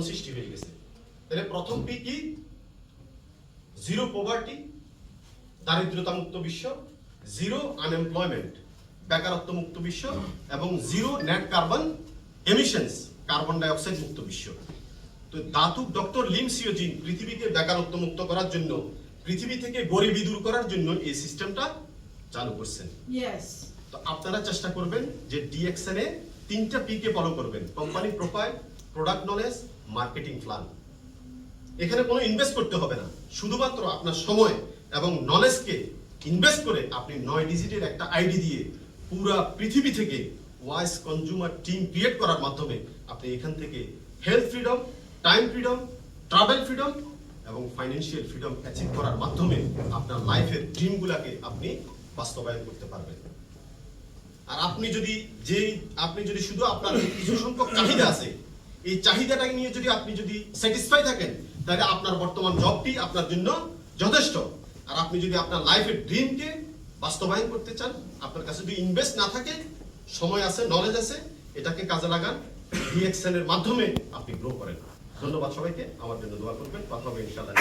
সৃষ্টি হয়ে গেছে। তাহলে প্রথম পি কি? জিরো পভার্টি, দারিদ্রতা মুক্ত বিশ্ব, জিরো আনএমপ্লয়মেন্ট, বেকারত্ব মুক্ত বিশ্ব, এবং zero net carbon emissions, carbon dioxide মুক্ত বিশ্ব। তো দাতুক ডক্টর লিম সিওজিন পৃথিবীকে বেকারত্ব মুক্ত করার জন্য, পৃথিবী থেকে গরিবি দূর করার জন্য এই সিস্টেমটা চালু করছেন। তো আপনারা চেষ্টা করবেন যে ডিএক্সএন এ তিনটা পি কে ফলো করবেন: company profile, product knowledge, marketing plan. এখানে কোনো ইনভেস্ট করতে হবে না, শুধুমাত্র আপনার সময় এবং নলেজকে ইনভেস্ট করে আপনি 9 ডিজিটের একটা আইডি দিয়ে পুরা পৃথিবী থেকে ওয়াইজ কনজিউমার টিম ক্রিয়েট করার মাধ্যমে আপনি এখান থেকে health freedom, time freedom, travel freedom এবং ফাইন্যান্সিয়াল ফ্রিডম অ্যাচিভ করার মাধ্যমে আপনার লাইফের ড্রিমগুলোকে আপনি বাস্তবায়ন করতে পারবেন। আর আপনি যদি শুধু আপনার কিছু সংখ্যক চাহিদা আছে, এই চাহিদাটাকে নিয়ে আপনি যদি স্যাটিসফাই থাকেন, তাহলে আপনার বর্তমান জবটি আপনার জন্য যথেষ্ট। আর আপনি যদি আপনার লাইফের ড্রিমকে বাস্তবায়ন করতে চান, আপনার কাছে যদি ইনভেস্ট না থাকে, সময় আছে, নলেজ আছে, এটাকে কাজে লাগান। ডিএক্সএন এর মাধ্যমে আপনি গ্রো করেন। ধন্যবাদ সবাইকে, আমার জন্য দোয়া করবেন। কথা হবে ইনশাআল্লাহ।